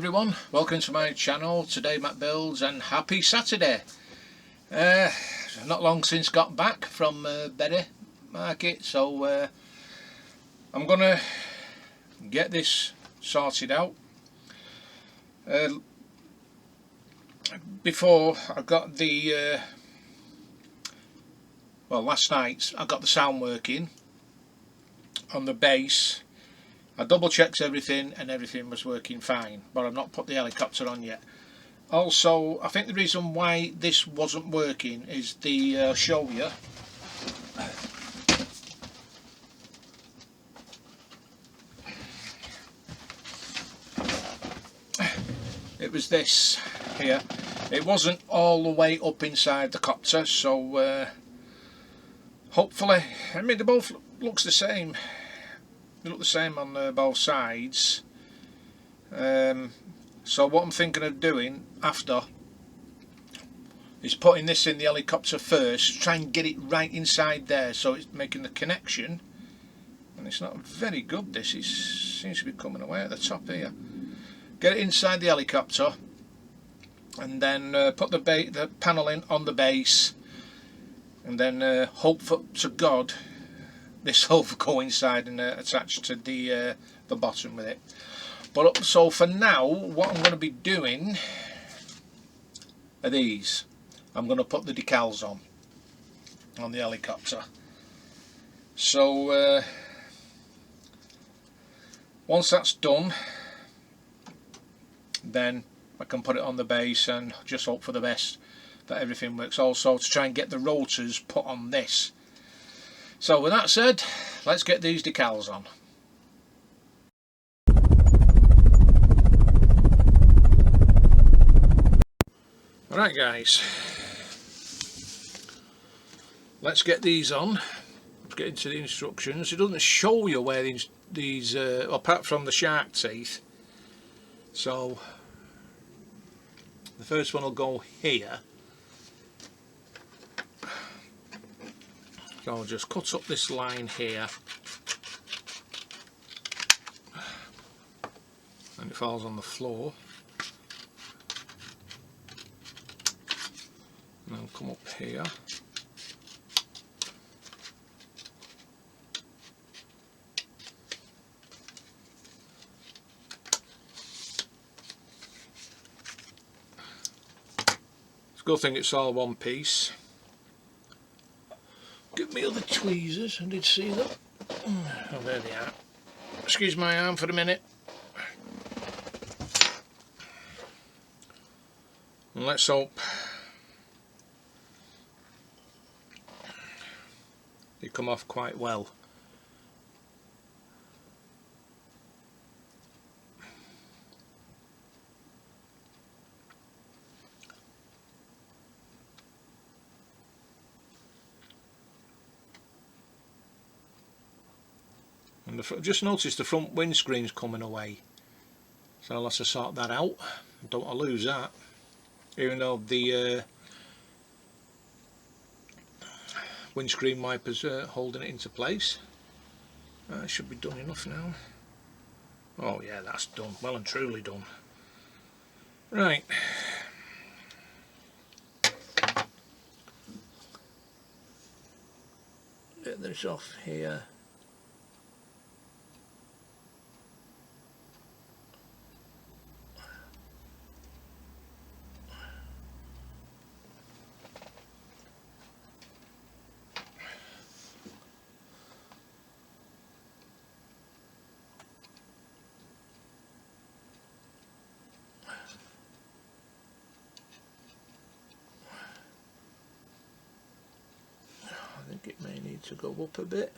everyone, welcome to my channel. Today Matt Builds, and happy Saturday. Not long since got back from Berry Market, so I'm gonna get this sorted out. Before I got the last night I got the sound working on the base. I double checked everything and everything was working fine, but I've not put the helicopter on yet. Also, I think the reason why this wasn't working is the show you. It was this here. It wasn't all the way up inside the copter, so hopefully, I mean, they both looks the same. They look the same on both sides. So what I'm thinking of doing after is putting this in the helicopter first, try and get it right inside there so it's making the connection. And it's not very good, this seems to be coming away at the top here. Get it inside the helicopter and then put the panel in on the base, and then hope to God this will go inside and attach to the bottom with it. But so for now, what I'm going to be doing are these. I'm going to put the decals on the helicopter. So once that's done, then I can put it on the base and just hope for the best that everything works. Also to try and get the rotors put on this. So with that said, let's get these decals on. Alright guys, let's get these on. Let's get into the instructions. It doesn't show you where these apart from the shark teeth. So the first one will go here. So I'll just cut up this line here, and it falls on the floor, and I'll come up here, it's a good thing it's all one piece. Give me other tweezers, I did see them. Oh, there they are. Excuse my arm for a minute. And let's hope they come off quite well. And I've just noticed the front windscreen's coming away, so I'll have to sort that out. Don't want to lose that, even though the windscreen wipers are holding it into place. That should be done enough now. Oh yeah, that's done, well and truly done. Right, get this off here. I think it may need to go up a bit.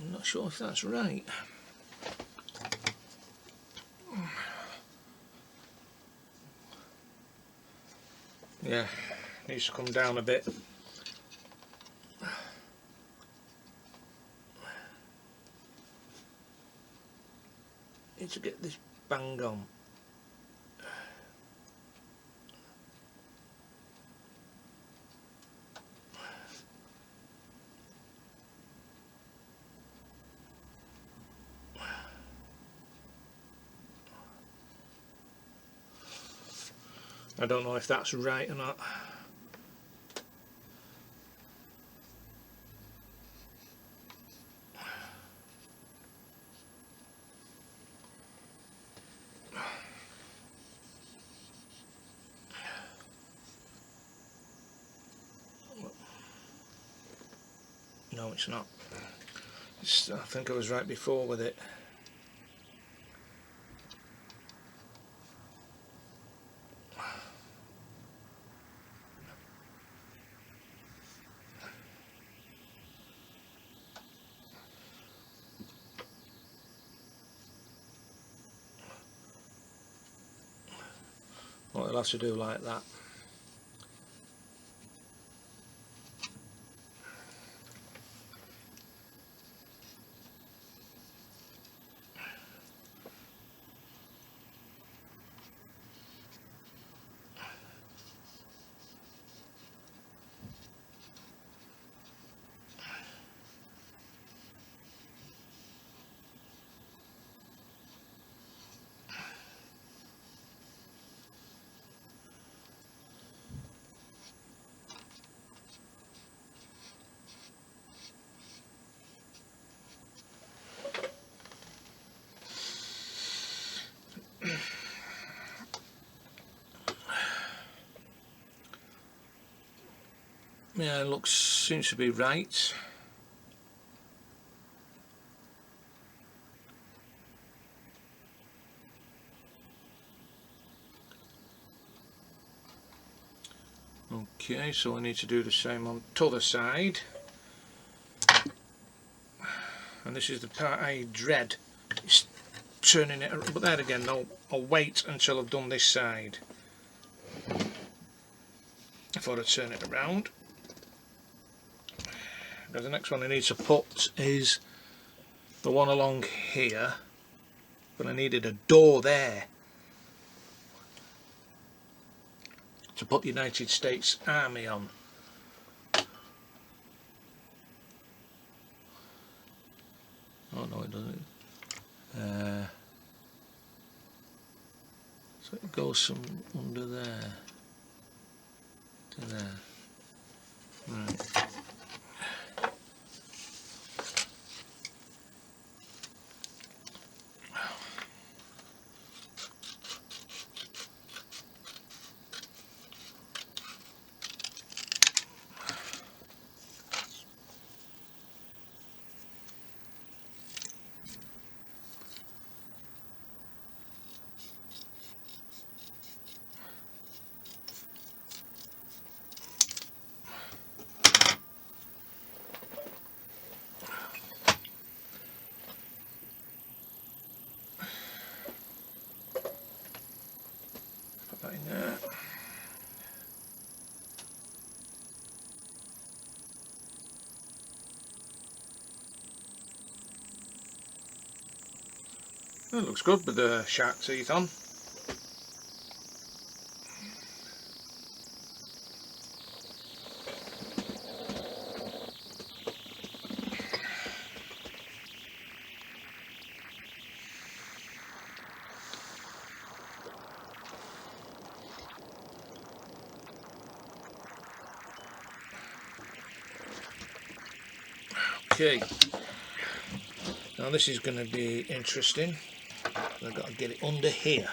I'm not sure if that's right. Yeah, needs to come down a bit. Need to get this bang on. I don't know if that's right or not. No, it's not. I think I was right before with it. Well, it'll have to do like that. Yeah, it seems to be right. Okay, so I need to do the same on the other side. And this is the part I dread. It's turning it around. But there again, I'll wait until I've done this side before I turn it around. Now the next one I need to put is the one along here, but I needed a door there to put the United States Army on. Oh no, it doesn't. So it goes from under there to there. Right. Put that in there. That looks good with the shark teeth on. Okay, now this is going to be interesting. I've got to get it under here.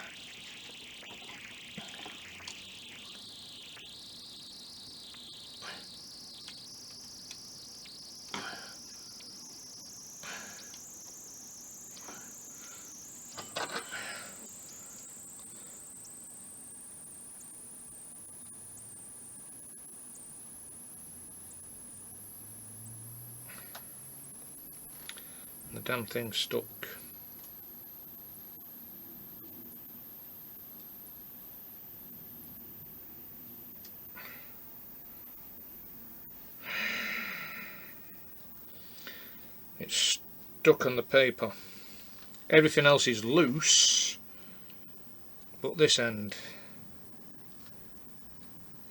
The damn thing's stuck. It's stuck on the paper. Everything else is loose, but this end.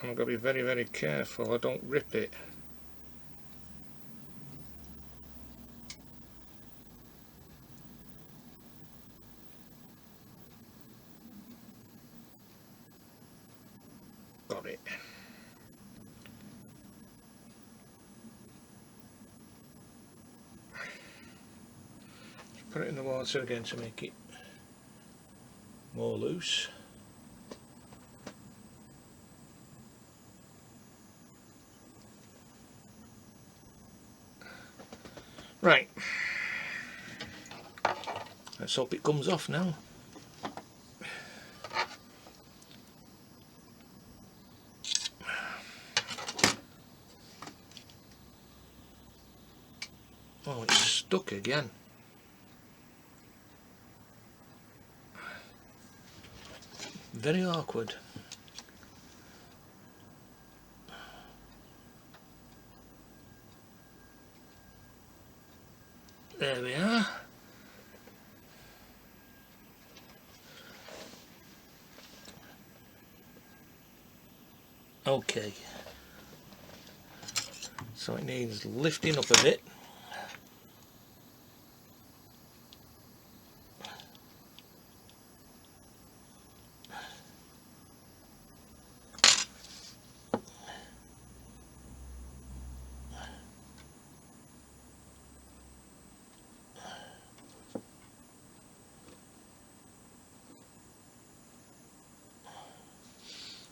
I've got to be very, very careful I don't rip it. got it. Put it in the water again to make it more loose. Right, let's hope it comes off now. Oh, it's stuck again. Very awkward. There we are. Okay. So it needs lifting up a bit.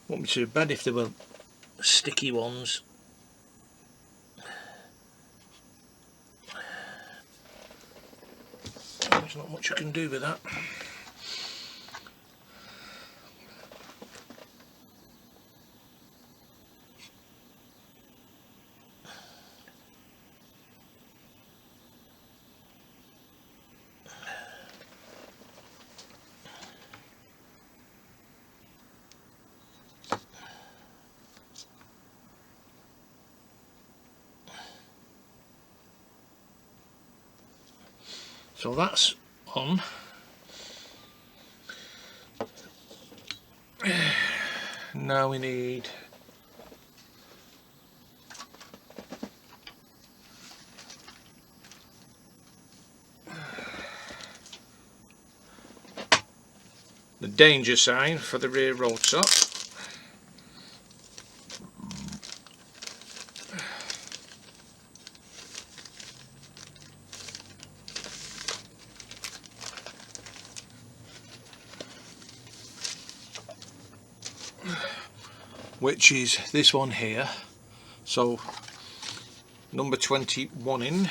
Wouldn't be too bad if there were sticky ones. There's not much you can do with that. So that's on. Now we need the danger sign for the rear rotor. Which is this one here. So number 21 in.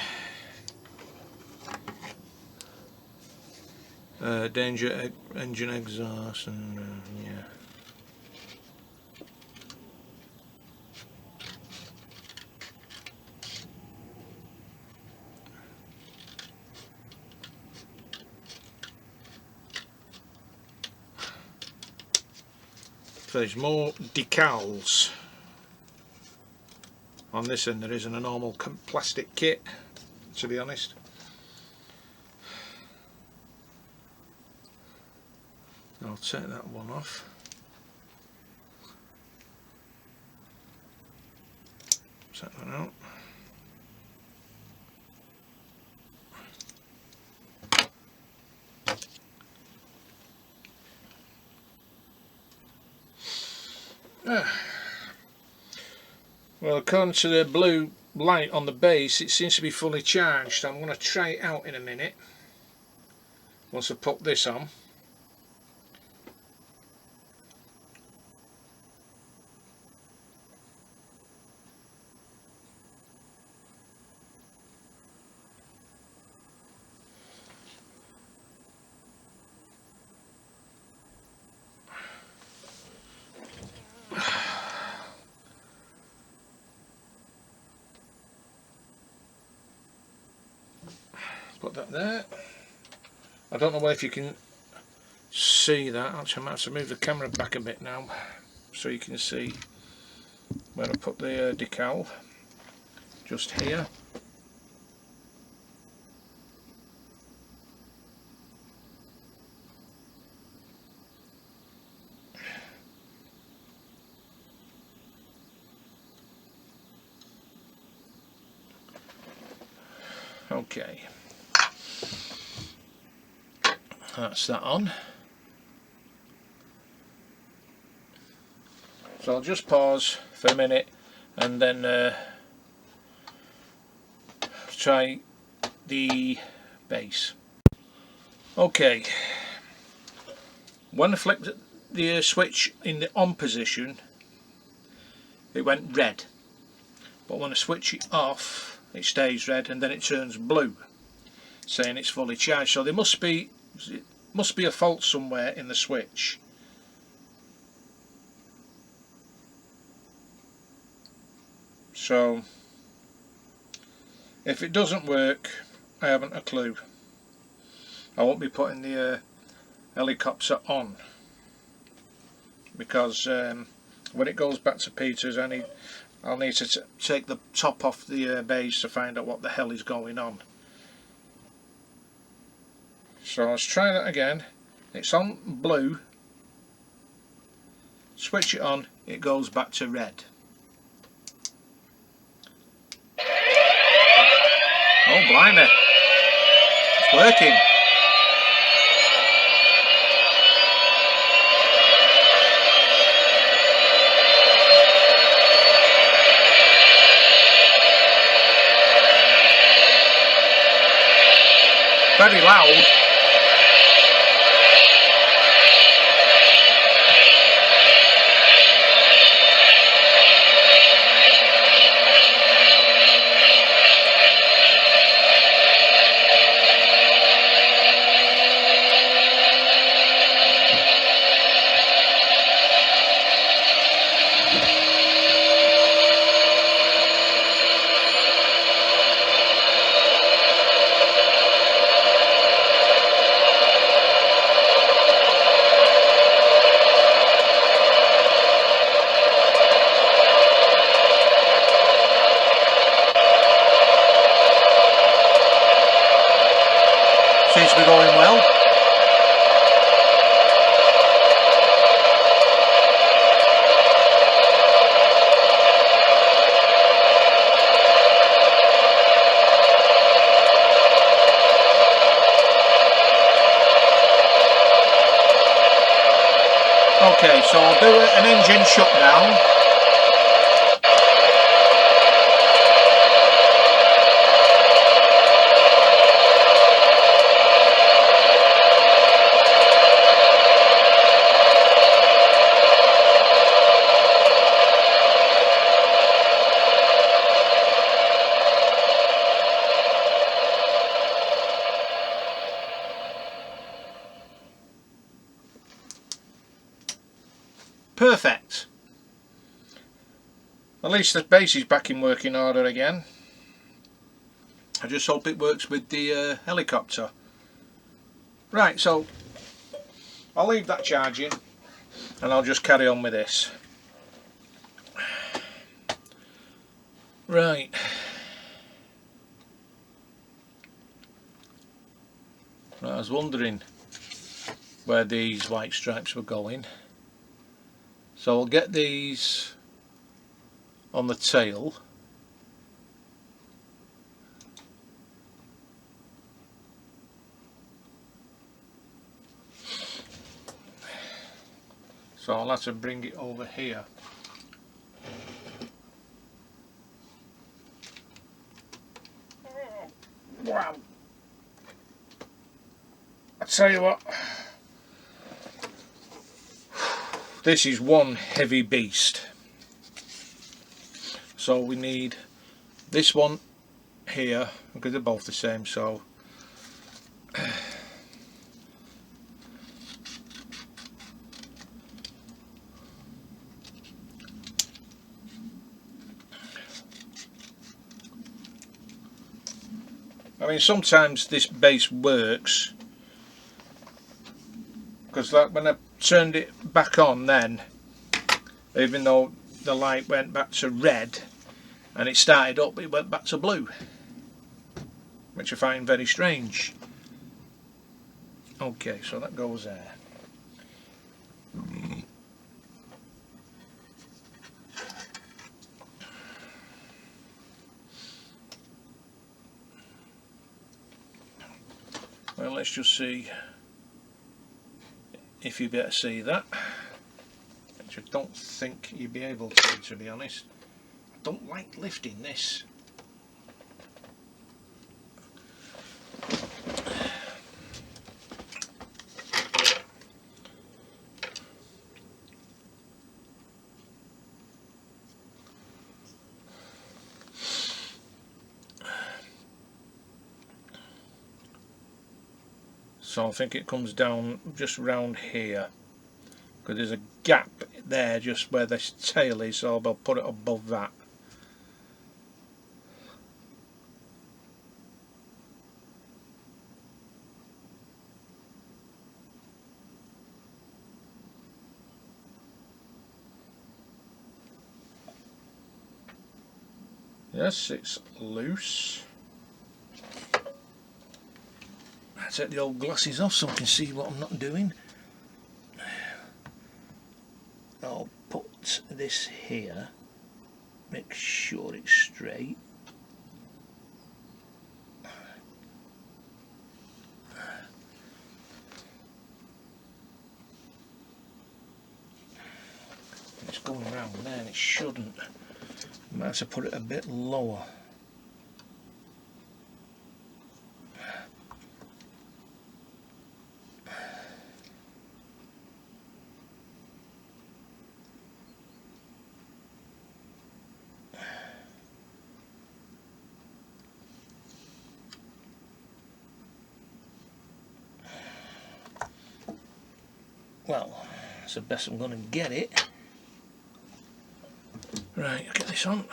Danger engine exhaust and yeah. So there's more decals on this end there is in a normal plastic kit, to be honest. I'll take that one off. Take that out. Well, according to the blue light on the base, it seems to be fully charged. I'm going to try it out in a minute once I put this on. Put that there. I don't know if you can see that. Actually, I might have to move the camera back a bit now so you can see where I put the decal. Just here. Okay. That's that on. So I'll just pause for a minute and then try the base. Okay, when I flicked the switch in the on position, it went red, but when I switch it off, it stays red and then it turns blue, saying it's fully charged. So there must be a fault somewhere in the switch. So if it doesn't work, I haven't a clue. I won't be putting the helicopter on, because when it goes back to Peter's, I'll need to take the top off the base to find out what the hell is going on. So let's try that again. It's on blue. Switch it on, it goes back to red. Oh blimey, it's working. Very loud. Seems to be going well. Okay, so I'll do an engine shutdown. Perfect. At least the base is back in working order again. I just hope it works with the helicopter. Right, so I'll leave that charging and I'll just carry on with this. Right. I was wondering where these white stripes were going. So I'll get these on the tail. So I'll have to bring it over here. Wow. I tell you what, this is one heavy beast. So we need this one here, because they're both the same, so I mean, sometimes this base works, because like when I turned it back on then, even though the light went back to red and it started up, it went back to blue, which I find very strange. Okay, so that goes there. Well, let's just see if you better see that. which I don't think you'd be able to be honest. I don't like lifting this. So I think it comes down just round here, because there's a gap there just where this tail is, so I'll put it above that. Yes, it's loose. I take the old glasses off so I can see what I'm not doing. I'll put this here, make sure it's straight. It's going around there and it shouldn't. I might have to put it a bit lower. Well, that's the best I'm going to get it. Right, I'll get this on.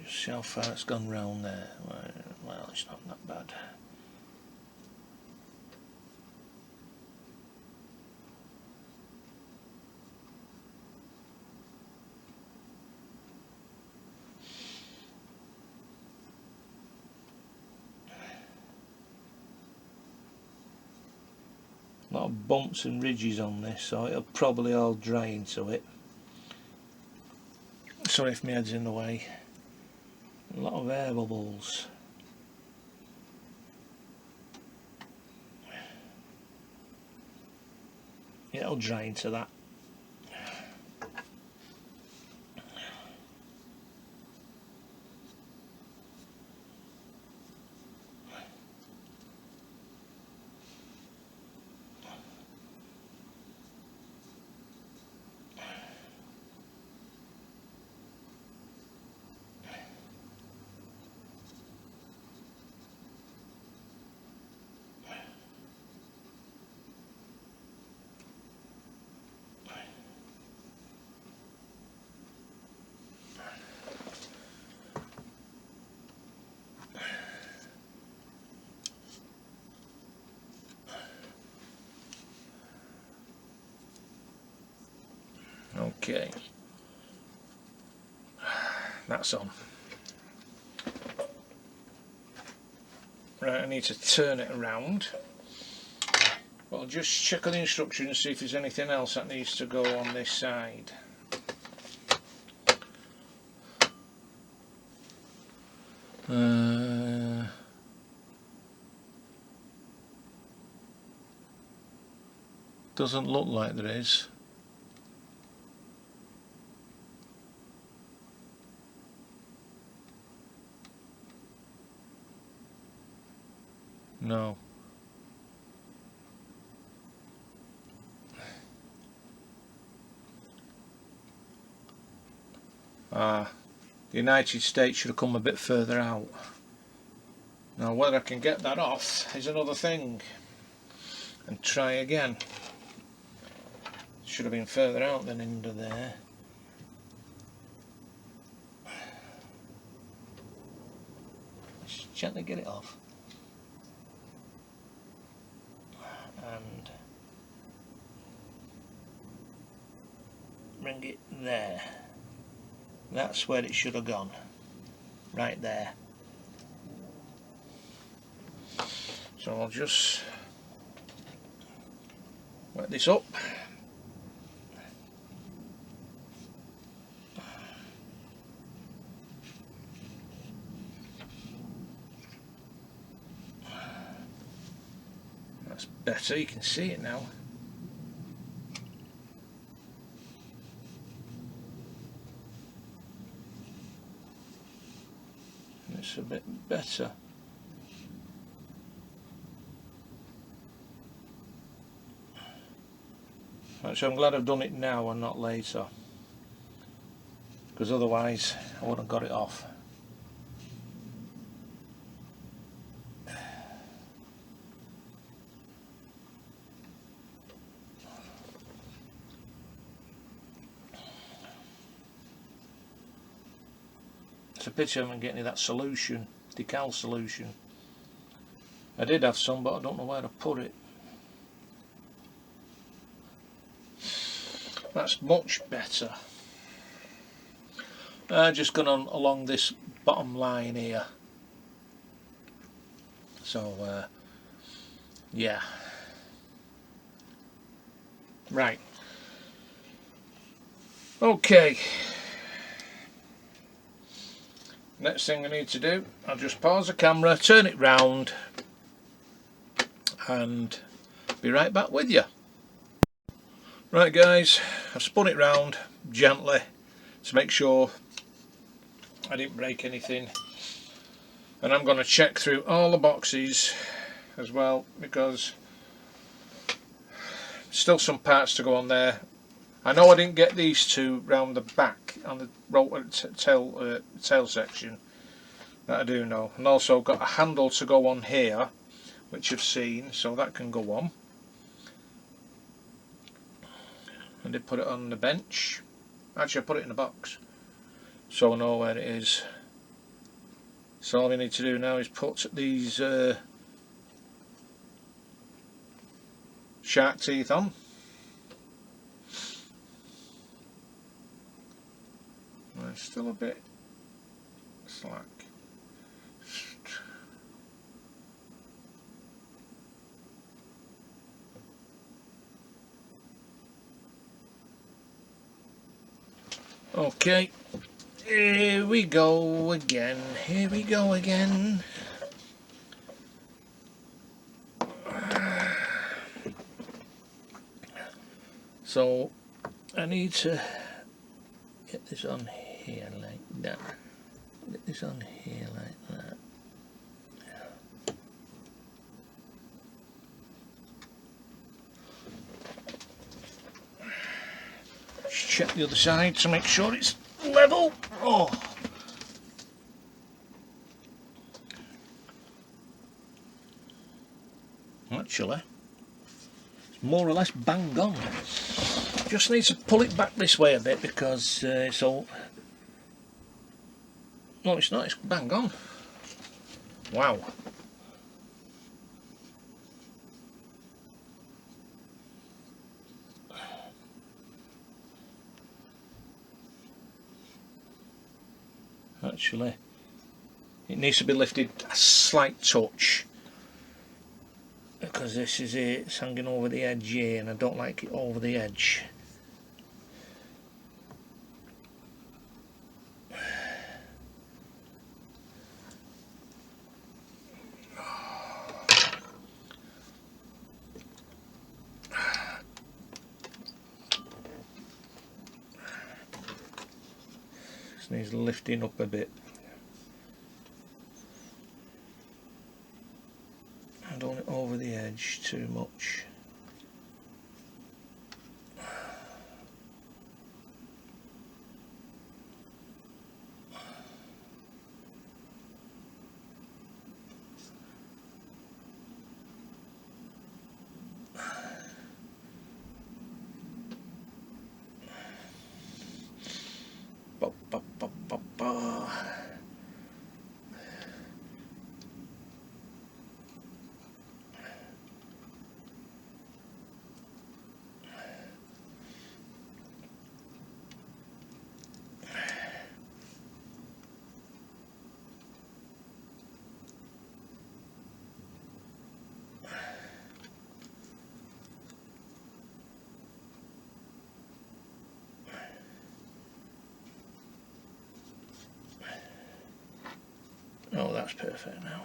Just see how far it's gone round there. Well, it's not that bad. A lot of bumps and ridges on this, so it'll probably all dry into it. Sorry if my head's in the way. A lot of air bubbles. It'll dry into that. Okay, that's on. Right, I need to turn it around. But I'll just check on the instructions and see if there's anything else that needs to go on this side. Doesn't look like there is. No. The United States should have come a bit further out. Now whether I can get that off is another thing. And try again. Should have been further out than into there. Just gently get it off. And bring it there. That's where it should have gone. Right there. So I'll just wet this up. That's better, you can see it now. It's a bit better. Right, so I'm glad I've done it now and not later, because otherwise I wouldn't have got it off. It's a pity I haven't got any of that solution, Decals solution. I did have some, but I don't know where to put it. That's much better. Just gone on along this bottom line here. So yeah. Right. Okay. Next thing I need to do, I'll just pause the camera, turn it round, and be right back with you. Right guys, I've spun it round gently to make sure I didn't break anything, and I'm going to check through all the boxes as well, because still some parts to go on there. I know I didn't get these two round the back on the rotor tail section, that I do know, and also got a handle to go on here, which I've seen, so that can go on. I did put it on the bench. Actually, I put it in a box, so I know where it is. So all I need to do now is put these shark teeth on. It's still a bit slack. Okay, here we go again. Here we go again. So I need to get this on here like that. Get this on here like that. Just check the other side to make sure it's level. Oh. Actually, it's more or less bang on. Just need to pull it back this way a bit because it's all... No, it's not, it's bang on. Wow. Actually, it needs to be lifted a slight touch, because this is it, it's hanging over the edge here and I don't like it over the edge. This needs lifting up a bit. I don't want it over the edge too much. Oh, that's perfect now.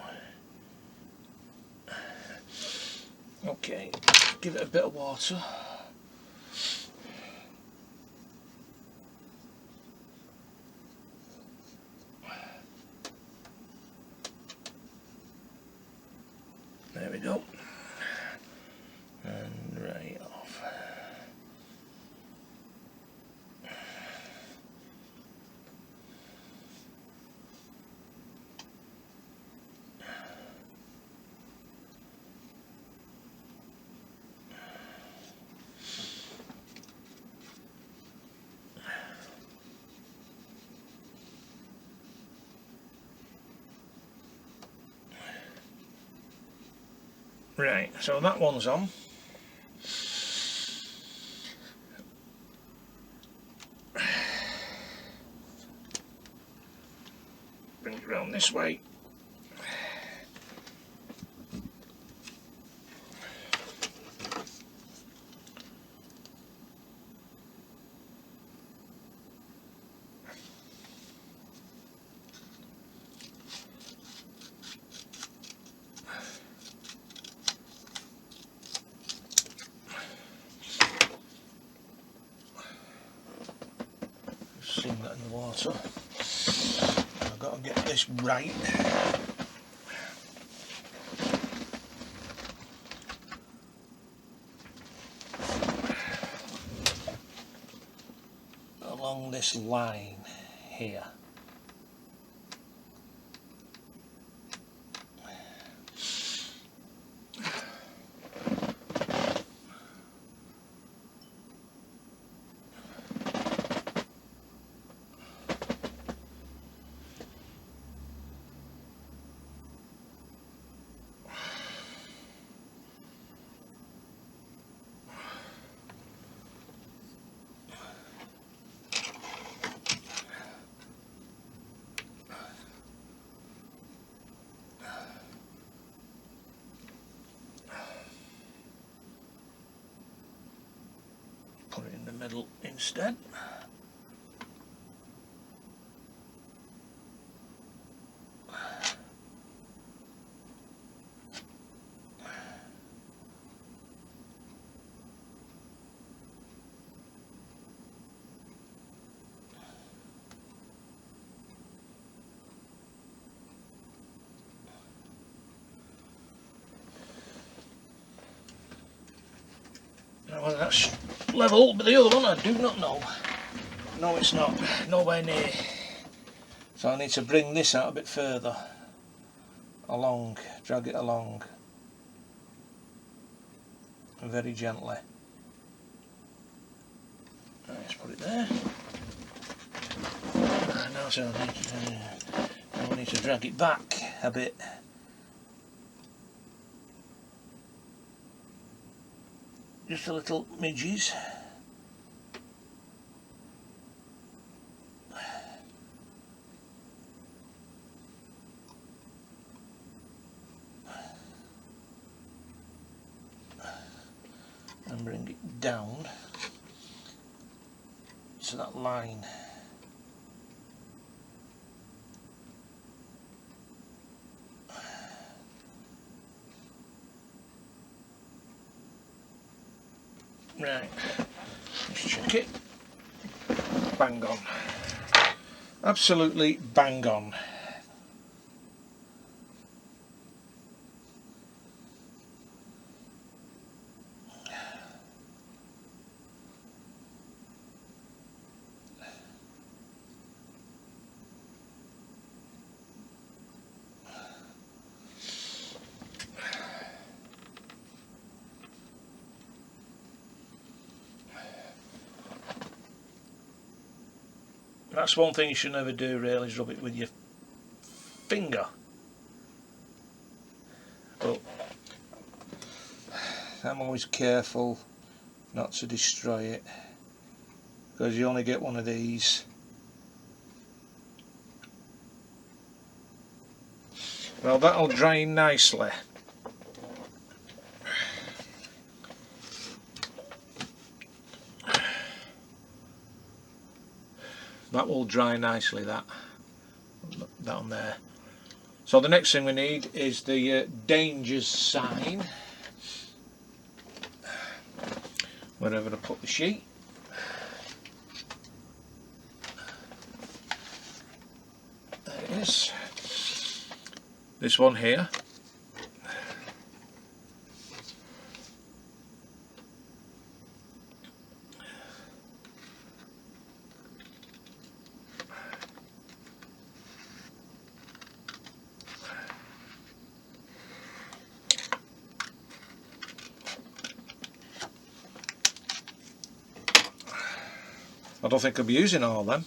Okay. Okay, give it a bit of water. There we go. And right off. Right, so that one's on. Bring it round this way. Seen that in the water. I've got to get this right. Along this line here. Put it in the middle instead. Now whether that's level with the other one, I do not know. No, it's not. Nowhere near. So I need to bring this out a bit further. Along. Drag it along. Very gently. Let's put it there. And now so I need to drag it back a bit. Just a little midges. And bring it down to that line. Right, let's check it. Bang on. Absolutely bang on. That's one thing you should never do really, is rub it with your finger. But I'm always careful not to destroy it, because you only get one of these. Well, that'll drain nicely. That will dry nicely, that on there. So the next thing we need is the dangers sign. wherever I put the sheet. There it is. This one here. I don't think I'll be using all of them,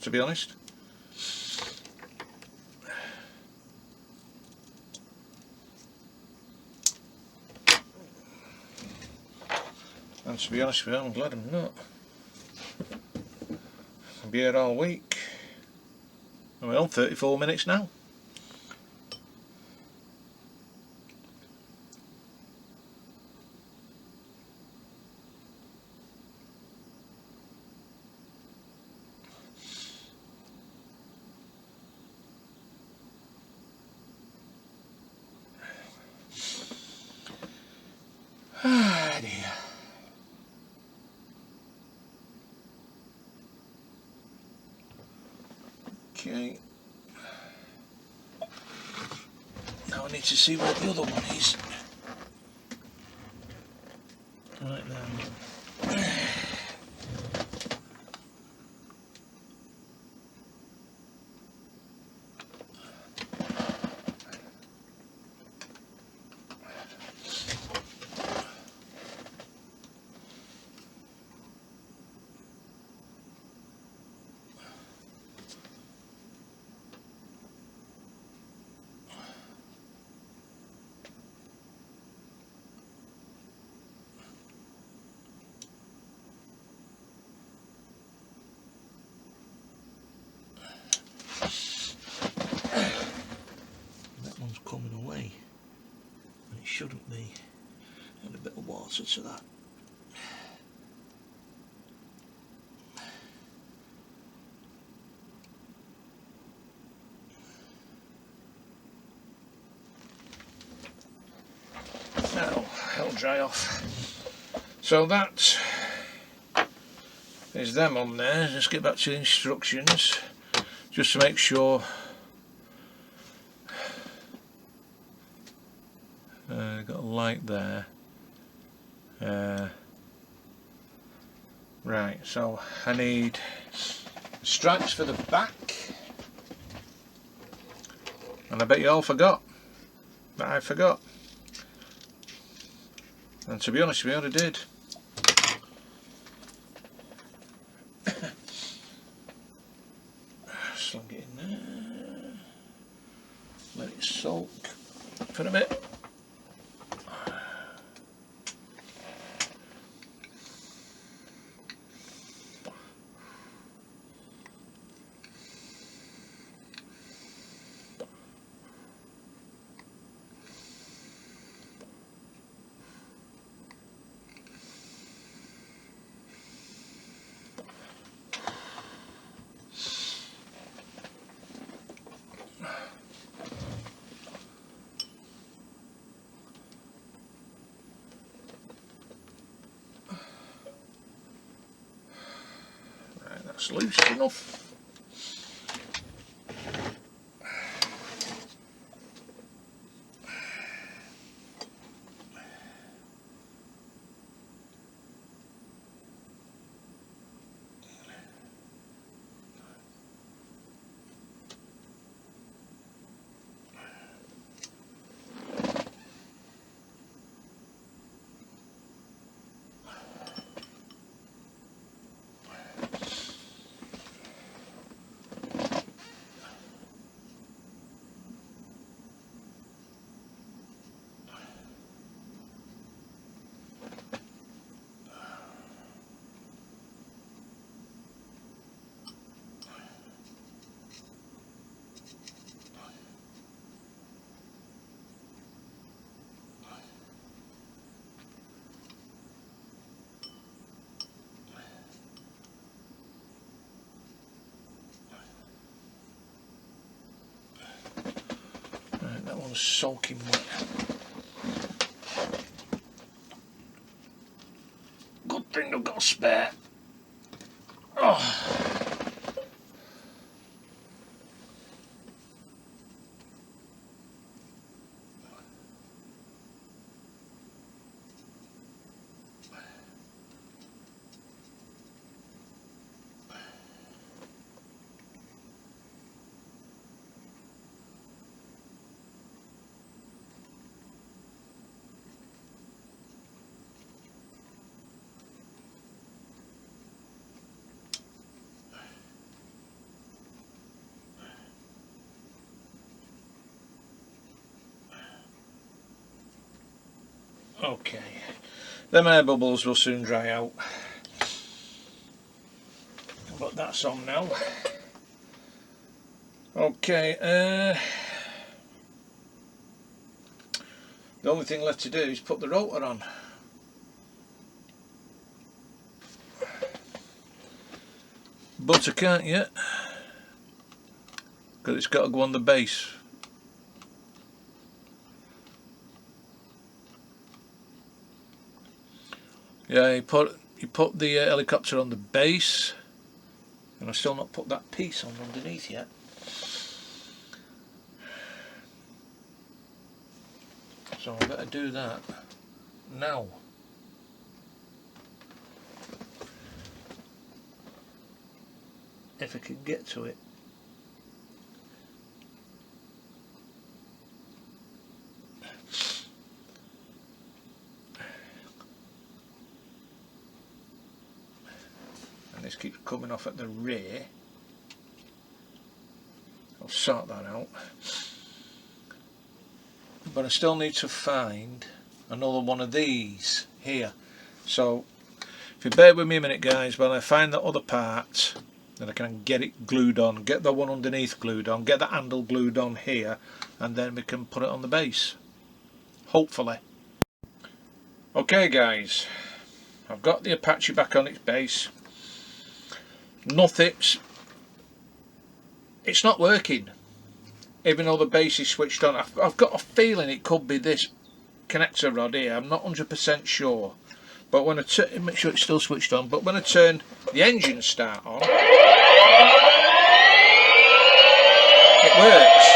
to be honest. And to be honest with you, I'm glad I'm not. I'll be here all week. We're on 34 minutes now. Ah dear. Okay. Now I need to see where the other one is. Right now. That one's coming away, and it shouldn't be. Add a bit of water to that. Now, it'll dry off. So that is them on there. Let's get back to the instructions, just to make sure. Got a light there. Right, so I need stripes for the back, and I bet you all forgot that I forgot. And to be honest with you, I did. Slung it in there. Let it soak for a bit. That's loose enough. That one's soaking wet. Good. spare. Oh. Okay, them air bubbles will soon dry out, but that's on now. Okay, the only thing left to do is put the rotor on. But I can't yet, because it's got to go on the base. Yeah, you put the helicopter on the base, and I've still not put that piece on underneath yet. So I better do that now. If I can get to it. And this keeps coming off at the rear. I'll sort that out. But I still need to find another one of these here. So if you bear with me a minute, guys, while I find the other part, then I can get it glued on, get the one underneath glued on, get the handle glued on here, and then we can put it on the base, hopefully. Okay guys, I've got the Apache back on its base. Nothing's, it's not working, even though the base is switched on. I've got a feeling it could be this connector rod here. I'm not 100% sure, but when I make sure it's still switched on, but when I turn the engine start on, it works.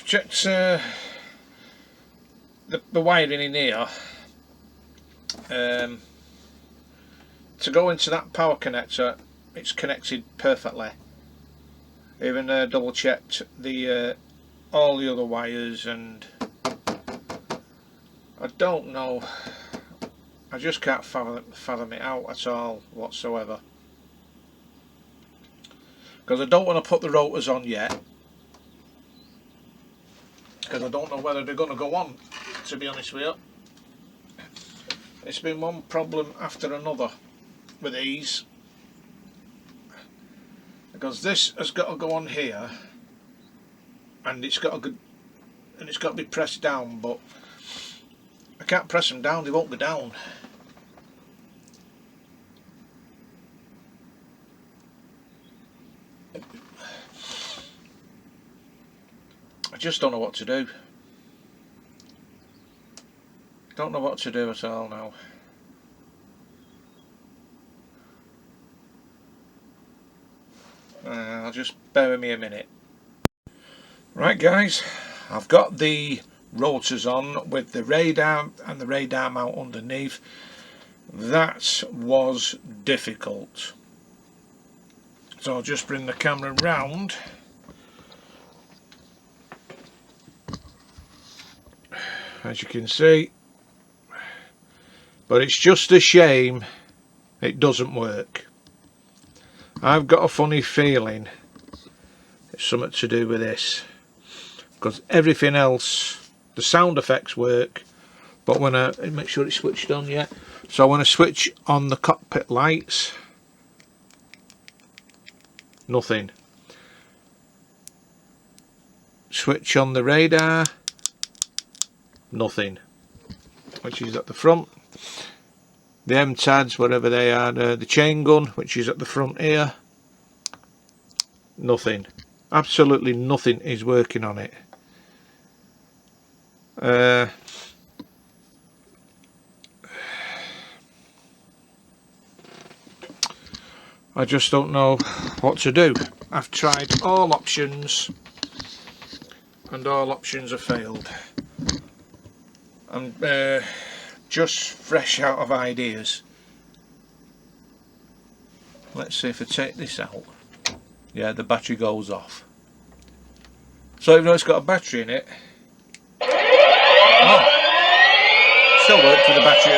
Checked the wiring in here. To go into that power connector, it's connected perfectly. Even double checked the all the other wires, and I don't know, I just can't fathom it out at all whatsoever, because I don't want to put the rotors on yet, because I don't know whether they're going to go on, to be honest with you. It's been one problem after another with these, because this has got to go on here, and it's got to be pressed down, but I can't press them down, they won't go down. I just don't know what to do. Don't know what to do at all now. I'll just bear with me a minute. Right guys, I've got the rotors on with the radar and the radar mount underneath. That was difficult. So I'll just bring the camera round. As you can see, but it's just a shame it doesn't work. I've got a funny feeling it's something to do with this, because everything else, the sound effects work, but when I make sure it's switched on yet, so when I switch on the cockpit lights, nothing. Switch on the radar, nothing, which is at the front. The MTADs, whatever they are, the chain gun, which is at the front here, nothing. Absolutely nothing is working on it. I just don't know what to do. I've tried all options and all options have failed. I'm just fresh out of ideas. Let's see if I take this out. Yeah, the battery goes off. So even though it's got a battery in it, oh, still works with the battery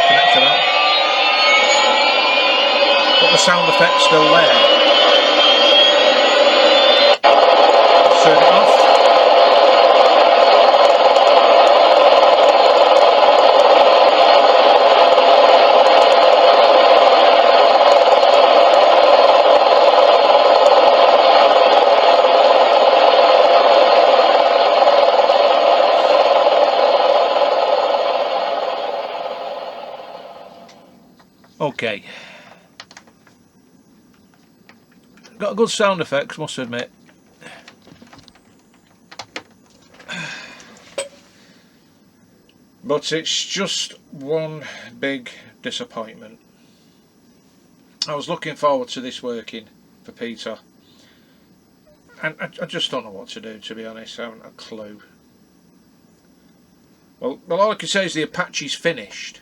connector out, but the sound effect's still there. Let's turn it off. Okay, got good sound effects, must admit. But it's just one big disappointment. I was looking forward to this working for Peter, and I just don't know what to do, to be honest. I haven't a clue. Well, all I can say is the Apache's finished.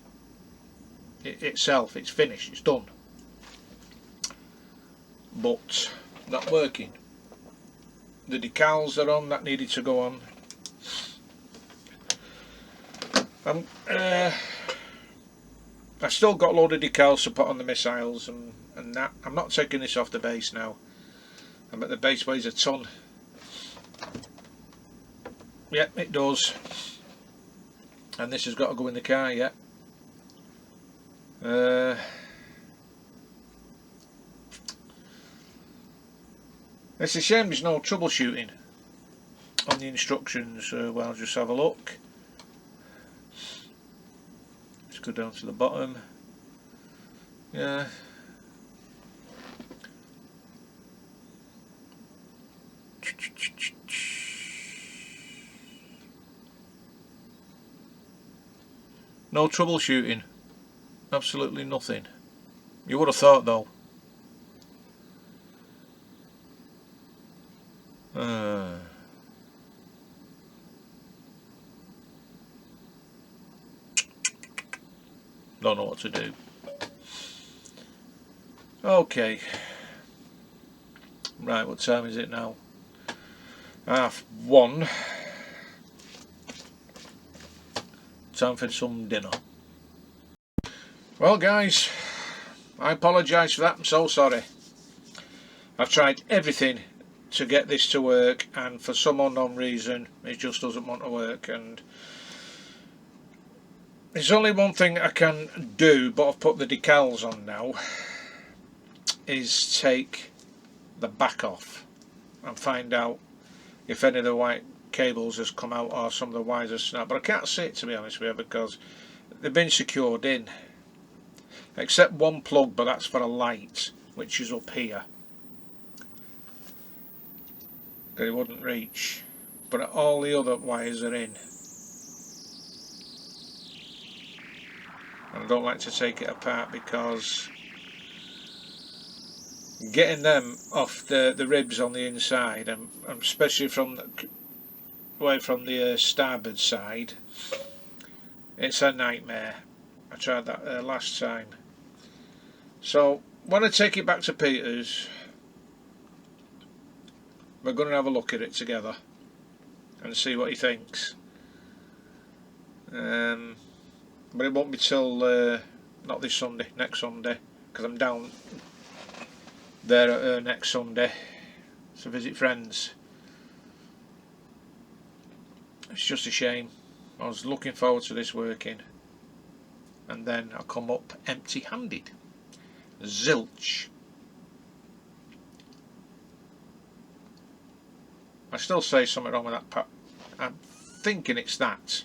Itself, it's finished, it's done, but not working. The decals are on, that needed to go on. I've still got a load of decals to put on the missiles and that. I'm not taking this off the base now. I bet the base weighs a ton. Yep, it does. And this has got to go in the car, yeah. It's a shame there's no troubleshooting on the instructions. Well, I'll just have a look. Let's go down to the bottom. Yeah. No troubleshooting. Absolutely nothing. You would have thought though. Don't know what to do. Okay. Right, what time is it now? 1:30. Time for some dinner. Well guys, I apologise for that, I'm so sorry. I've tried everything to get this to work, and for some unknown reason it just doesn't want to work, and there's only one thing I can do, but I've put the decals on now, is take the back off and find out if any of the white cables has come out or some of the wires have snapped, but I can't see it, to be honest with you, because they've been secured in, except one plug, but that's for a light which is up here, that it wouldn't reach, but all the other wires are in. And I don't like to take it apart because getting them off the ribs on the inside, and especially from away from the starboard side, it's a nightmare. I tried that last time. So when I take it back to Peter's, we're going to have a look at it together and see what he thinks. But it won't be till not this Sunday, next Sunday, because I'm down there next Sunday to visit friends. It's just a shame. I was looking forward to this working, and then I come up empty-handed. Zilch. I still say something wrong with that part. I'm thinking it's that.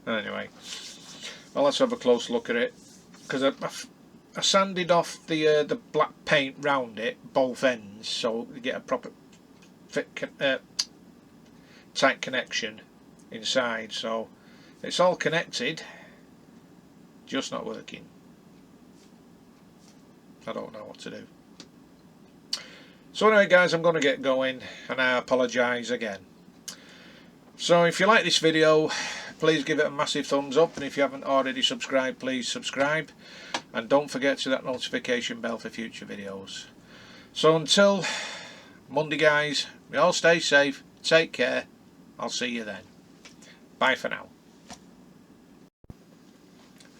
Anyway, well, let's have a close look at it, because I sanded off the black paint round it, both ends, so you get a proper tight connection inside. So it's all connected, just not working. I don't know what to do. So anyway, guys, I'm going to get going, and I apologise again. So if you like this video, please give it a massive thumbs up, and if you haven't already subscribed, please subscribe, and don't forget to that notification bell for future videos. So until Monday, guys, we all stay safe, take care, I'll see you then. Bye for now.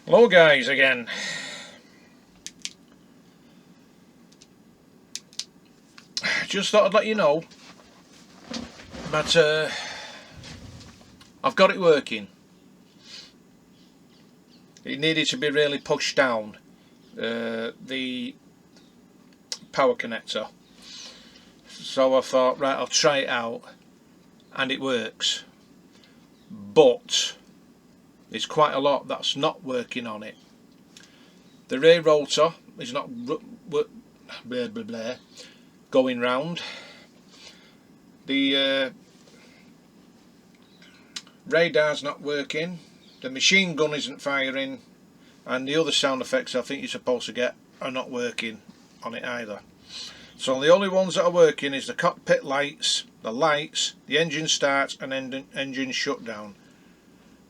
Hello guys again. Just thought I'd let you know that I've got it working. It needed to be really pushed down, the power connector. So I thought, right, I'll try it out, and it works. But there's quite a lot that's not working on it. The rear rotor is not going round. The radar's not working. The machine gun isn't firing, and the other sound effects I think you're supposed to get are not working on it either. So the only ones that are working is the cockpit lights, the engine start and engine shutdown.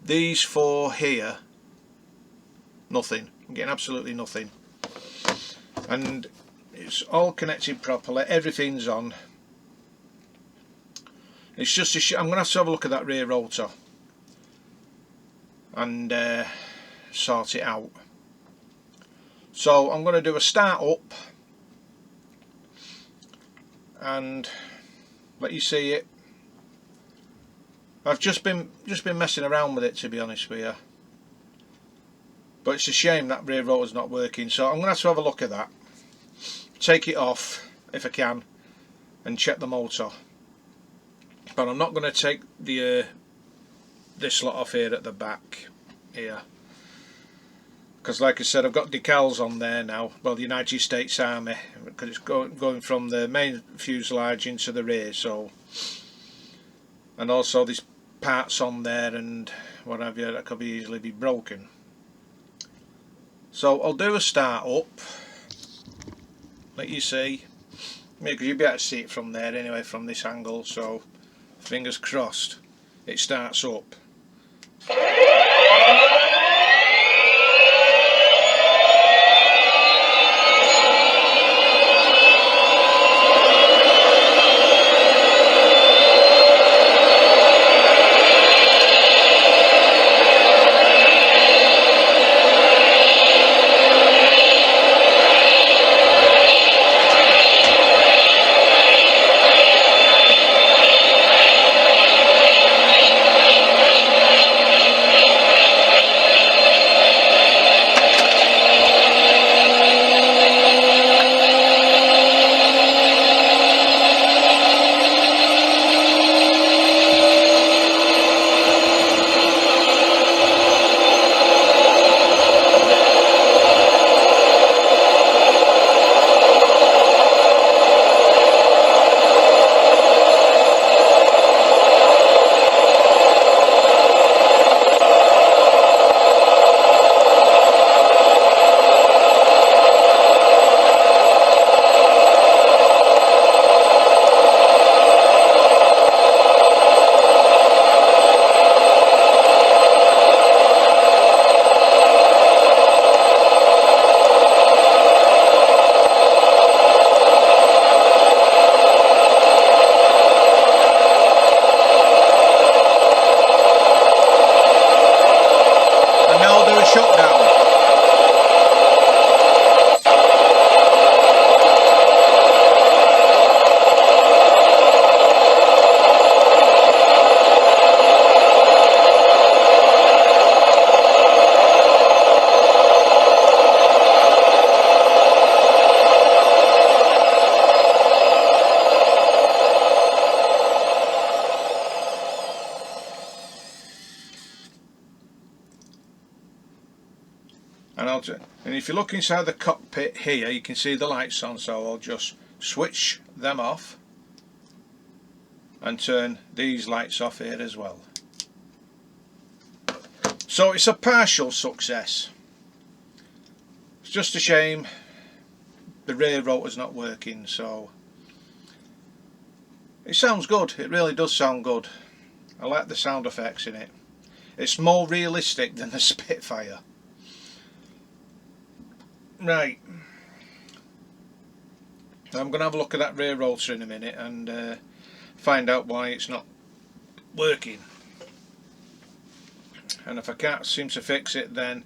These four here, nothing. I'm getting absolutely nothing. And it's all connected properly, everything's on. It's just I'm going to have a look at that rear rotor and sort it out. So I'm going to do a start up and let you see it. I've just been messing around with it, to be honest with you, but it's a shame that rear rotor's not working. So I'm going to have a look at that, take it off if I can, and check the motor. But I'm not going to take the this lot off here at the back here, because like I said, I've got decals on there now, well, the United States Army, because it's going from the main fuselage into the rear. So, and also there's parts on there and what have you that could easily be broken. So I'll do a start up, let you see, because you'll be able to see it from there anyway, from this angle. So fingers crossed it starts up. shutdown. And if you look inside the cockpit here, you can see the lights on, so I'll just switch them off and turn these lights off here as well. So it's a partial success. It's just a shame the rear rotor's not working, so it sounds good, it really does sound good. I like the sound effects in it. It's more realistic than the Spitfire. Right, I'm going to have a look at that rear rotor in a minute and find out why it's not working. And if I can't seem to fix it, then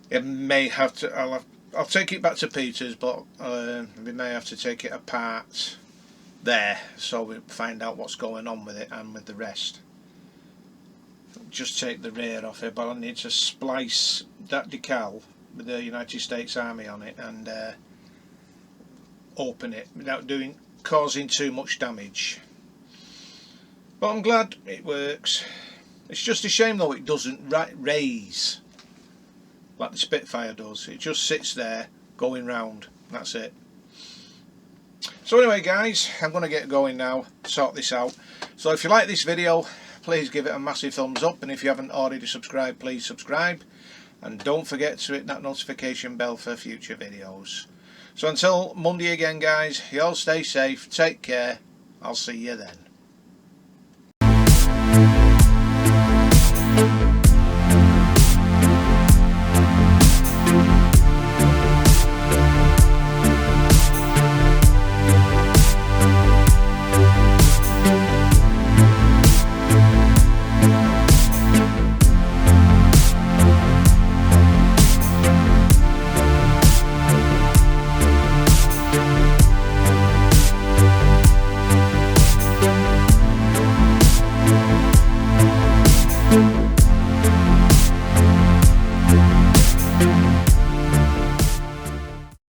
it may have to. I'll take it back to Peter's, but we may have to take it apart there, so we find out what's going on with it and with the rest. Just take the rear off it, but I need to splice that decal with the United States Army on it and open it without causing too much damage. But I'm glad it works. It's just a shame though it doesn't raise like the Spitfire does. It just sits there going round. That's it. So anyway guys, I'm going to get going now, sort this out. So if you like this video, please give it a massive thumbs up, and if you haven't already subscribed, please subscribe. And don't forget to hit that notification bell for future videos. So until Monday again guys, you all stay safe, take care, I'll see you then.